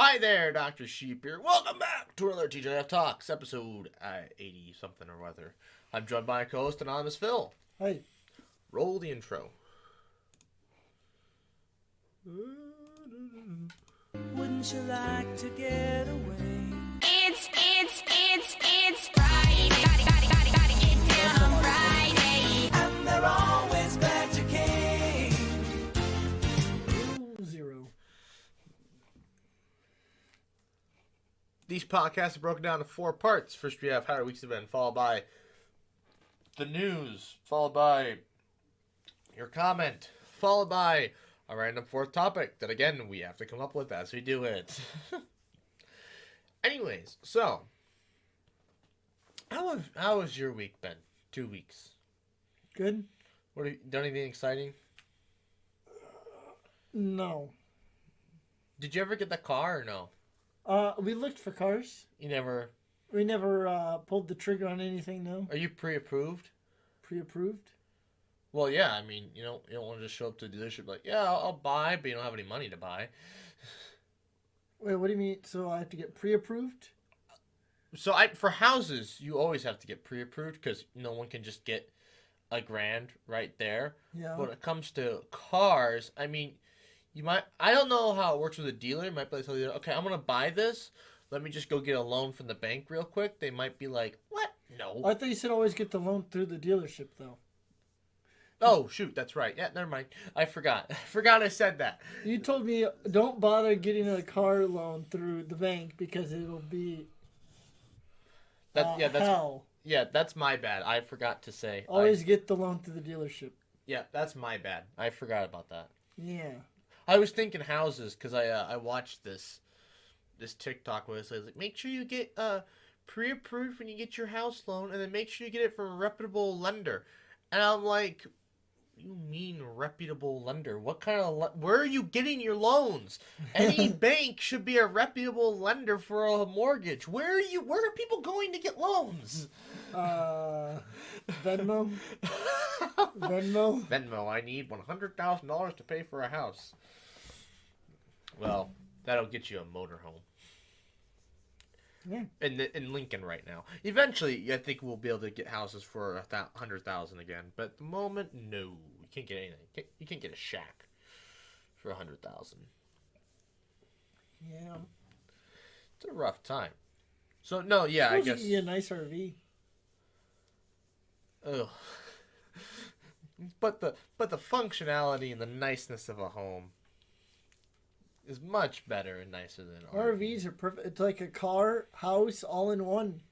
Hi there, Dr. Sheep here. Welcome back to another TGIF Talks, episode 80-something or other. I'm joined by my co-host, Anonymous Phil. Hi. Roll the intro. Wouldn't you like to get away? It's Friday. Gotta get down on Friday. And they're always glad you came. 0. These podcasts are broken down into 4 parts. First, we have how our weeks have been, followed by the news, followed by your comment, followed by a random 4th topic that, again, we have to come up with as we do it. Anyways, so, how has your week been? 2 weeks. Good? What have you done? Anything exciting? No. Did you ever get the car or no? We looked for cars. You never. We never pulled the trigger on anything, no. Are you pre-approved? Pre-approved? Well, yeah. I mean, you don't want to just show up to the dealership like, yeah, I'll buy, but you don't have any money to buy. Wait, what do you mean? So I have to get pre-approved? So for houses, you always have to get pre-approved because no one can just get $1,000 right there. Yeah. But when it comes to cars, I mean, you might. I don't know how it works with a dealer. You might be able to tell you, okay, I'm gonna buy this. Let me just go get a loan from the bank real quick. They might be like, what? No. I thought you said always get the loan through the dealership, though. Oh, shoot, that's right. Yeah, never mind. I forgot. I forgot I said that. You told me don't bother getting a car loan through the bank because it'll be hell. Yeah, that's my bad. I forgot to say. Always get the loan through the dealership. Yeah, that's my bad. I forgot about that. Yeah. I was thinking houses because I watched this TikTok where it says like make sure you get pre-approved when you get your house loan, and then make sure you get it from a reputable lender. And I'm like, you mean reputable lender? What kind of where are you getting your loans? Any bank should be a reputable lender for a mortgage. Where are people going to get loans? Venmo. Venmo. I need $100,000 to pay for a house. Well, that'll get you a motorhome. Yeah. In Lincoln right now. Eventually, I think we'll be able to get houses for $100,000 again. But at the moment, no, you can't get anything. You can't get a shack for $100,000. Yeah. It's a rough time. So no, yeah, I guess. You get a nice RV. Ugh. But the functionality and the niceness of a home is much better and nicer than RVs are perfect. It's like a car, house, all in one.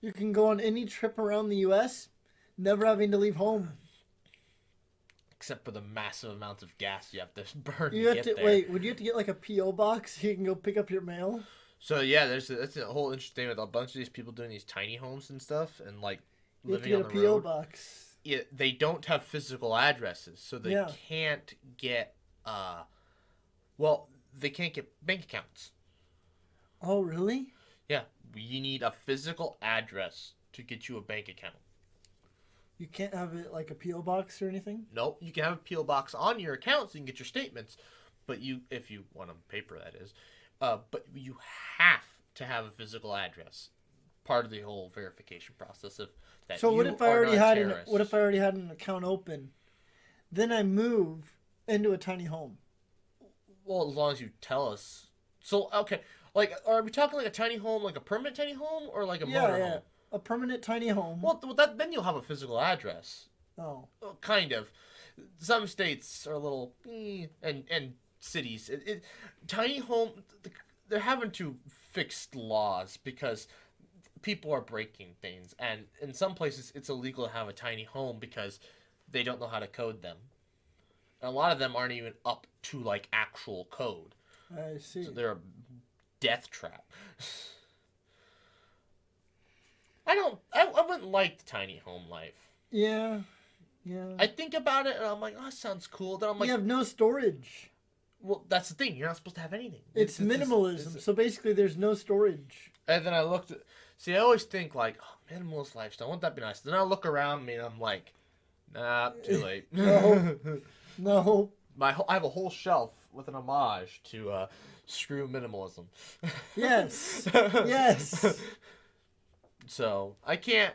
You can go on any trip around the U.S., never having to leave home. Except for the massive amounts of gas you have to burn You to have get to there. wait. Would you have to get like a PO box so you can go pick up your mail? So yeah, that's a whole interesting thing with a bunch of these people doing these tiny homes and stuff, and like You have to living get on a the PO road. box. Yeah, they don't have physical addresses, so they can't get they can't get bank accounts. Oh, really? Yeah, you need a physical address to get you a bank account. You can't have it like a PO box or anything? Nope, you can have a PO box on your account so you can get your statements, but if you want them paper, that is. But you have to have a physical address. Part of the whole verification process of that. So what you if I are already not a had terrorist. what if I already had an account open? Then I move into a tiny home. Well, as long as you tell us. So okay, like, are we talking like a tiny home, like a permanent tiny home, or like a motorhome? A permanent tiny home. Well, then you'll have a physical address. Oh. Well, kind of. Some states are a little, and cities. Tiny home, they're having to fix laws because people are breaking things, and in some places it's illegal to have a tiny home because they don't know how to code them. And a lot of them aren't even up to like actual code. I see. So they're a death trap. I wouldn't like the tiny home life. Yeah. I think about it and I'm like, oh, that sounds cool. Then I'm like, you have no storage. well, that's the thing. You're not supposed to have anything. It's minimalism. So basically, there's no storage. And then I looked at, see, I always think like, oh, minimalist lifestyle. Wouldn't that be nice? Then I look around me and I'm like, nah, too late. No. No. I have a whole shelf with an homage to screw minimalism. Yes. Yes. So I can't.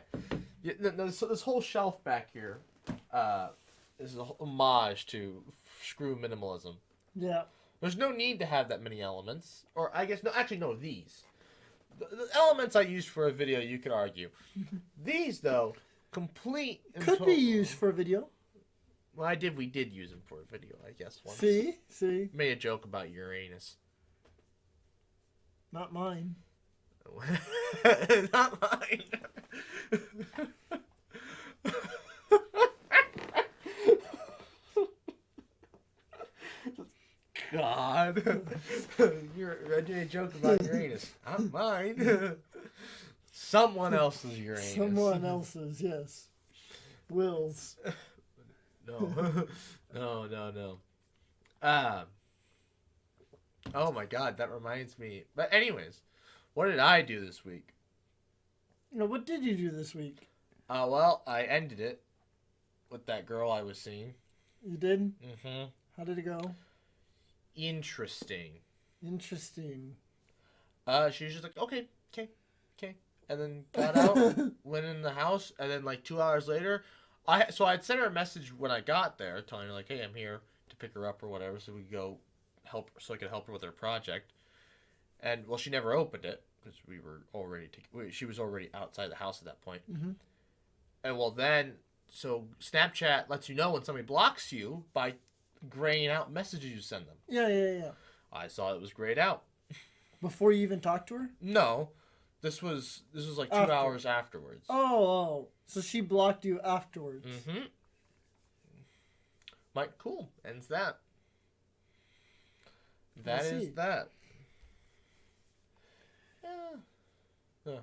This whole shelf back here is a homage to screw minimalism. Yeah. There's no need to have that many elements, or I guess no. Actually, no. These the elements I used for a video, you could argue. These though, complete. and Could be total- used for a video. Well, we did use them for a video, I guess. Once. See? Made a joke about Uranus. Not mine. Not mine. God. I did a joke about Uranus. Not mine. Someone else's Uranus. Someone else's, yes. Will's. No. No. Oh my God, that reminds me. But anyways, what did I do this week? What did you do this week? Well, I ended it with that girl I was seeing. You did? Mm-hmm. How did it go? Interesting. Interesting. She was just like, okay. And then got out, went in the house, and then like 2 hours later, I'd sent her a message when I got there, telling her like, hey, I'm here to pick her up or whatever, so we could go help, so I could help her with her project. And well, she never opened it because we were already she was already outside the house at that point. Mm-hmm. And well, then so Snapchat lets you know when somebody blocks you by graying out messages you send them. Yeah. I saw it was grayed out. Before you even talked to her? No, this was like 2 After. hours afterwards. Oh. So she blocked you afterwards. Mm-hmm. Like, cool. Ends that. That I is see. that. Yeah.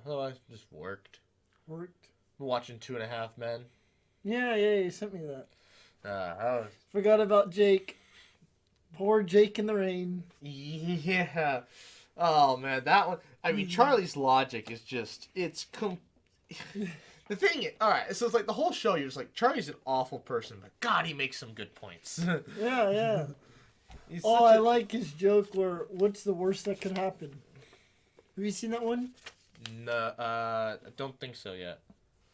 Otherwise, just worked. Worked. Watching 2.5 Men. Yeah, you sent me that. I was... Forgot about Jake. Poor Jake in the rain. Yeah. Oh, man, that one. I mean, Charlie's logic is just, the thing is, all right, so it's like the whole show, you're just like, Charlie's an awful person, but God, he makes some good points. Yeah. He's Oh, such I a- like his joke where, what's the worst that could happen? Have you seen that one? No, I don't think so yet.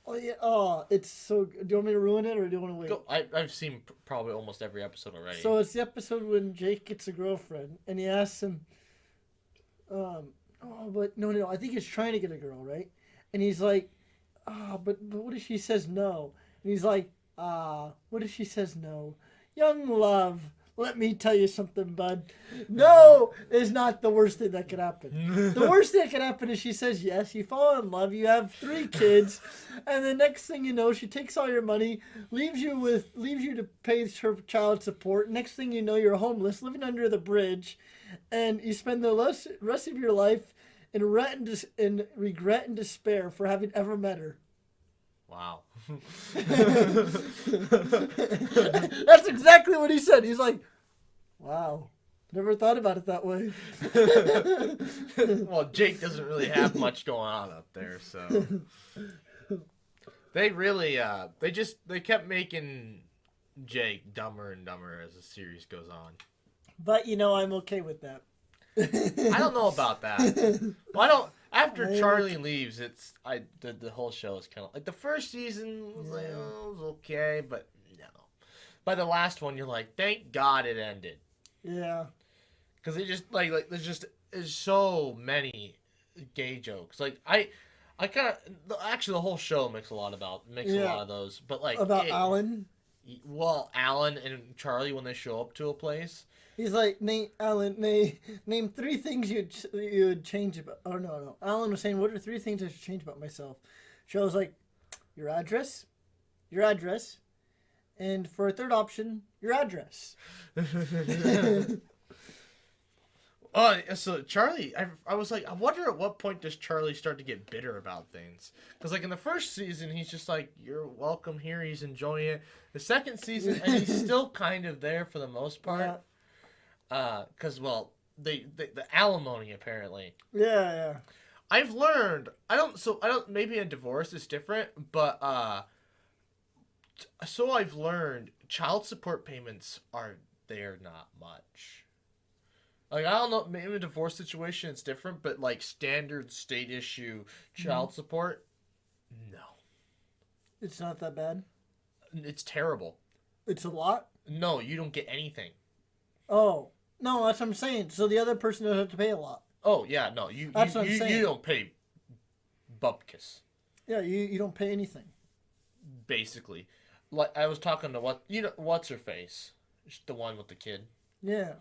Oh, yeah. Oh, it's so good. Do you want me to ruin it or do you want to wait? Go. I've seen probably almost every episode already. So it's the episode when Jake gets a girlfriend and he asks him, but no, I think he's trying to get a girl, right? And he's like, but what if she says no? And he's like, what if she says no? Young love, let me tell you something, bud. No is not the worst thing that could happen. The worst thing that could happen is she says yes, you fall in love, you have 3 kids, and the next thing you know, she takes all your money, leaves you to pay her child support. Next thing you know, you're homeless, living under the bridge, and you spend the rest of your life in regret and despair for having ever met her. Wow. That's exactly what he said. He's like, wow, never thought about it that way. Well, Jake doesn't really have much going on up there, so they really they kept making Jake dumber and dumber as the series goes on. But I'm okay with that. I don't know about that. Well, I don't. After I Charlie leaves, the whole show is kind of like the first season was like, oh, it was okay, but no. By the last one, you're like, thank God it ended, Yeah. because it just like there's so many gay jokes. Like I kind of actually the whole show makes a lot of those, but like About Alan. Well, Alan and Charlie when they show up to a place. He's like, name 3 things you'd change about. Oh no. Alan was saying, what are 3 things I should change about myself? Charles like, your address, and for a 3rd option, your address. Oh, so Charlie, I was like, I wonder at what point does Charlie start to get bitter about things? Because like in the first season, he's just like, you're welcome here, he's enjoying it. The second season, and he's still kind of there for the most part. Because the alimony apparently. Yeah. I've learned, maybe a divorce is different, but so I've learned child support payments they're not much. Like, I don't know, maybe in a divorce situation it's different, but like standard state issue child support, no. It's not that bad. It's terrible. It's a lot. No, you don't get anything. Oh no, that's what I'm saying. So the other person doesn't have to pay a lot. Oh, yeah, no, That's what I'm saying. you don't pay bupkis, Yeah, you don't pay anything. basically. Like, I was talking to what's her face? The one with the kid. Yeah.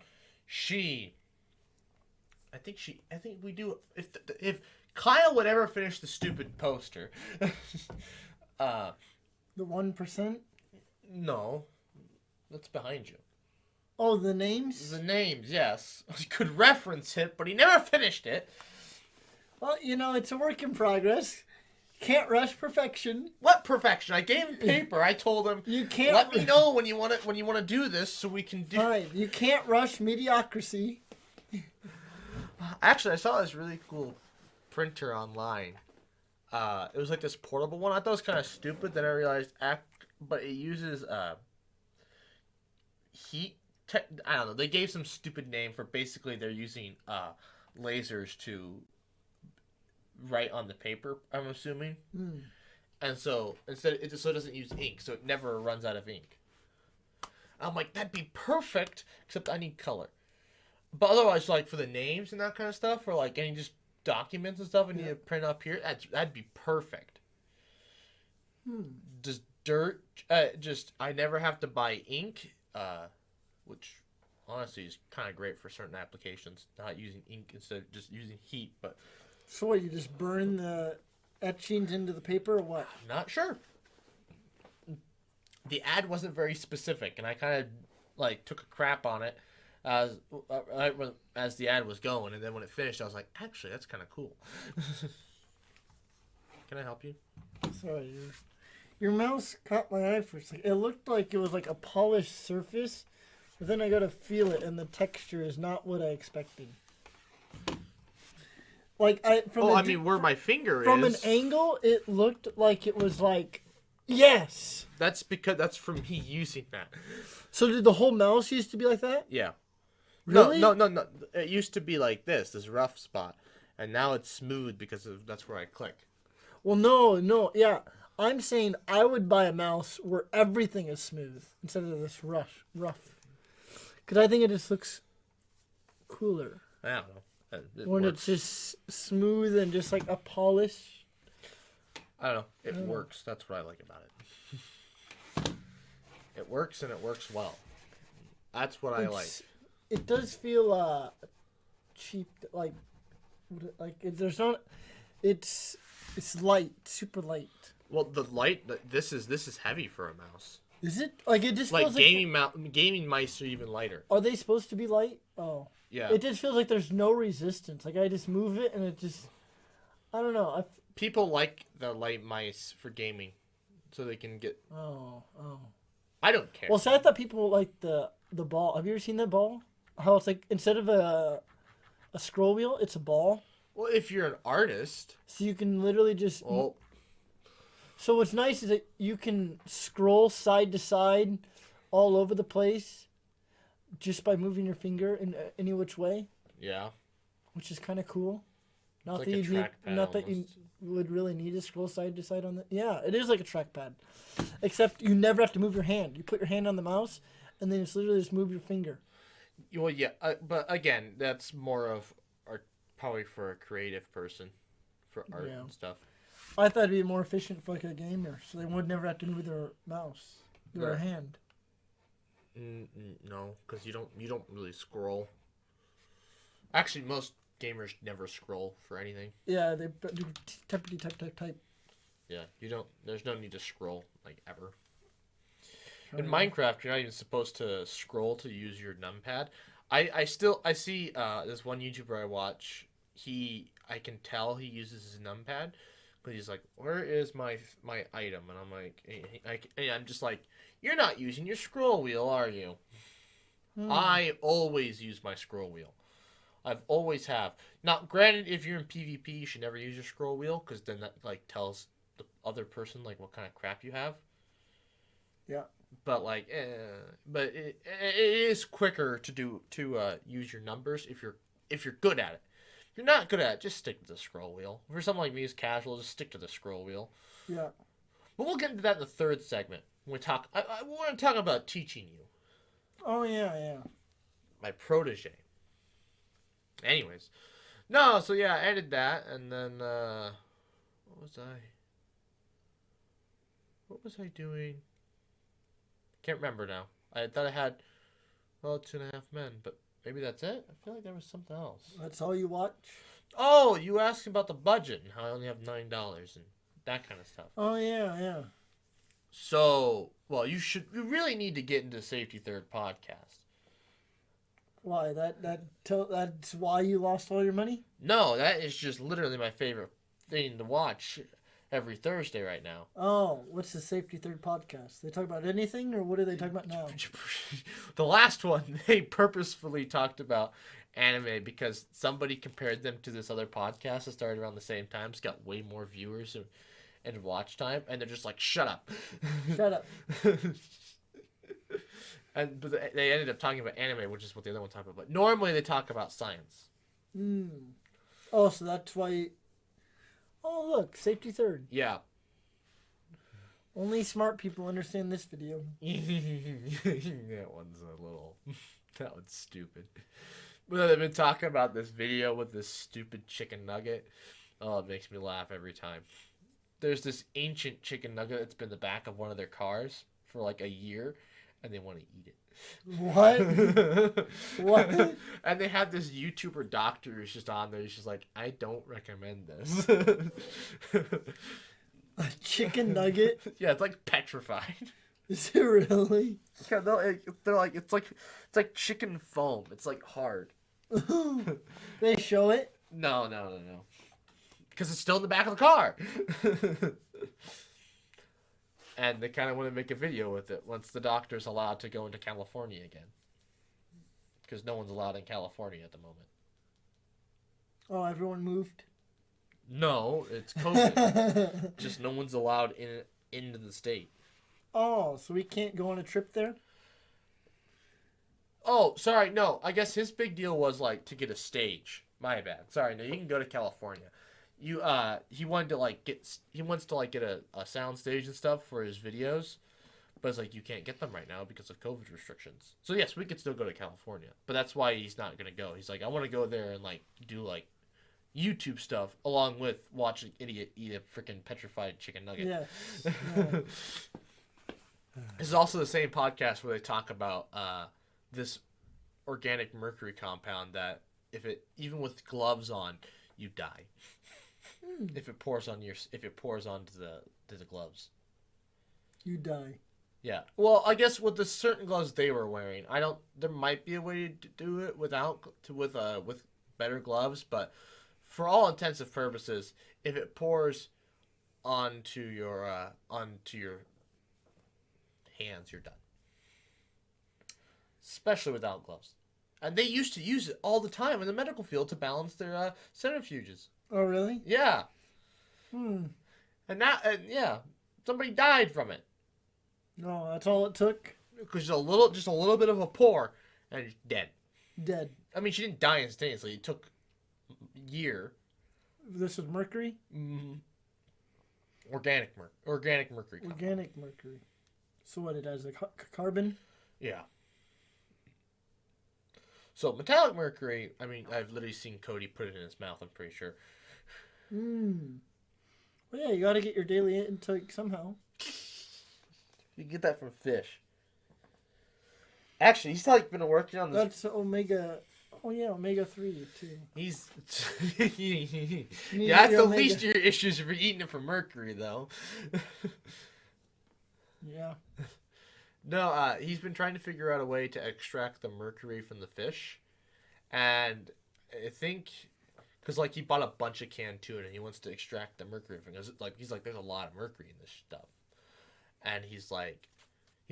I think we do, if Kyle would ever finish the stupid poster, The 1%. no, that's behind you. Oh, the names. The names, yes. He could reference it, but he never finished it. Well, it's a work in progress. Can't rush perfection. What perfection? I gave him paper. I told him, You can't. let me know when you want to do this so we can do. Fine. You can't rush mediocrity. Actually, I saw this really cool printer online. It was like this portable one. I thought it was kind of stupid. Then I realized, but it uses heat. I don't know. They gave some stupid name for basically they're using lasers to write on the paper. I'm assuming, and so instead it doesn't use ink, so it never runs out of ink. I'm like, that'd be perfect, except I need color. But otherwise, like for the names and that kind of stuff, or like any just documents and stuff, I need to print up here. That'd be perfect. Just dirt. I never have to buy ink. Which honestly is kind of great for certain applications. Not using ink instead of just using heat, but So what? You just burn the etchings into the paper, or what? I'm not sure. The ad wasn't very specific, and I kind of like took a crap on it as the ad was going, and then when it finished, I was like, actually, that's kind of cool. Can I help you? Sorry, your mouse caught my eye for a second. It looked like it was like a polished surface, but then I got to feel it, and the texture is not what I expected. Like where my finger from is. an angle, it looked like it was like, yes. That's because that's from me using that. So did the whole mouse used to be like that? Yeah. Really? No. It used to be like this rough spot, and now it's smooth because that's where I click. Well, no, yeah. I'm saying I would buy a mouse where everything is smooth instead of this rough. Because I think it just looks cooler. I don't know. When works. it's just smooth and just like a polish. I don't know. It works. That's what I like about it. It works and it works well. That's what I like. It does feel cheap. There's not. It's light, super light. Well, the light. This is heavy for a mouse. Is it like it just Like feels gaming mice are even lighter. Are they supposed to be light? Oh. Yeah. It just feels like there's no resistance. Like I just move it and it just. I don't know. People like the light mice for gaming, so they can get. Oh. I don't care. Well, so I thought people like the ball. Have you ever seen that ball? How it's like instead of a scroll wheel, it's a ball. Well, if you're an artist. So you can literally just. Well. So what's nice is that you can scroll side to side, all over the place, just by moving your finger in any which way. Yeah. Which is kind of cool. Not It's that like a you trackpad not that you almost. would really need to scroll side to side on the. Yeah, it is like a trackpad, except you never have to move your hand. You put your hand on the mouse, and then it's literally just move your finger. Well, yeah, but again, that's more of art, probably for a creative person, for art Yeah. and stuff. I thought it'd be more efficient for like a gamer, so they would never have to move their mouse, their Right. hand. No, because you don't really scroll. Actually, most gamers never scroll for anything. Yeah, they do type. Yeah, you don't. There's no need to scroll like ever. In Minecraft, you're not even supposed to scroll to use your numpad. I see this one YouTuber I watch. I can tell he uses his numpad, but he's like, "Where is my item?" And I'm like, I'm just like, "You're not using your scroll wheel, are you?" I always use my scroll wheel. I've always have. Now, granted, if you're in PvP, you should never use your scroll wheel because then that like tells the other person like what kind of crap you have. Yeah. but like, but it is quicker to use your numbers if you're good at it. If you're not good at it, just stick to the scroll wheel. For someone like me who's casual, just stick to the scroll wheel. Yeah. But we'll get into that in the third segment. When we talk, I want to talk about teaching you, Oh yeah. my protege. Anyways, no, so yeah, I did that, and then what was I doing? Can't remember now. I thought I had, well, 2.5 Men, but maybe that's it. I feel like there was something else. That's all you watch? Oh, you asked about the budget and how I only have $9 and that kind of stuff. Oh yeah. So, well, you really need to get into Safety Third podcast. Why? That's why you lost all your money? No, that is just literally my favorite thing to watch every Thursday right now. Oh, what's the Safety Third podcast? They talk about anything, or what are they talking about now? The last one, they purposefully talked about anime because somebody compared them to this other podcast that started around the same time. It's got way more viewers and watch time, and they're just like, shut up. Shut up. But they ended up talking about anime, which is what the other one talked about. But normally they talk about science. Oh, so that's why. Oh, look, Safety Third. Yeah. Only smart people understand this video. That one's stupid. But they've been talking about this video with this stupid chicken nugget. Oh, it makes me laugh every time. There's this ancient chicken nugget that's been in the back of one of their cars for like a year, and they want to eat it. What? What? And they have this YouTuber doctor who's just on there. He's just like, I don't recommend this. A chicken nugget? Yeah, it's like petrified. Is it really? Yeah, they're like it's like chicken foam. It's like hard. They show it? No. Because it's still in the back of the car. And they kind of want to make a video with it once the doctor's allowed to go into California again. Because no one's allowed in California at the moment. Oh, everyone moved? No, it's COVID. Just no one's allowed into the state. Oh, so we can't go on a trip there? Oh, sorry, no. I guess his big deal was like to get a stage. My bad. Sorry, no, you can go to California. He wants to get a sound stage and stuff for his videos, but it's like you can't get them right now because of COVID restrictions. So yes, we could still go to California, but that's why he's not gonna go. He's like, I want to go there and like do like YouTube stuff along with watching idiot eat a freaking petrified chicken nugget. Yes. This is also the same podcast where they talk about this organic mercury compound that even with gloves on, you die. If it pours onto the gloves, You die. yeah. Well, I guess with the certain gloves they were wearing, there might be a way to do it with better gloves, but for all intents and purposes, if it pours onto your hands, you're done. Especially without gloves. And they used to use it all the time in the medical field to balance their centrifuges. Oh, really? Yeah. And now, somebody died from it. No, that's all it took? Because just a little bit of a pour, and you're dead. Dead. I mean, she didn't die instantaneously. It took a year. This was mercury? Mm-hmm. Organic mercury. Organic mercury. So what, it has carbon? Yeah. So metallic mercury, I mean, I've literally seen Cody put it in his mouth, I'm pretty sure. Well, yeah, you gotta get your daily intake somehow. You get that from fish. Actually, he's like been working on this. That's omega. Oh yeah, omega-3 too. He's You need yeah, that's your the least of your issues if you're eating it for mercury, though. Yeah. No, he's been trying to figure out a way to extract the mercury from the fish, and I think because like he bought a bunch of canned tuna and he wants to extract the mercury from it. He's like there's a lot of mercury in this stuff, and he's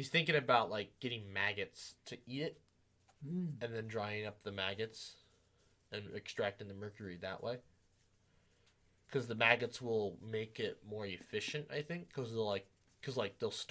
thinking about like getting maggots to eat it, and then drying up the maggots and extracting the mercury that way. Because the maggots will make it more efficient, I think, because they'll store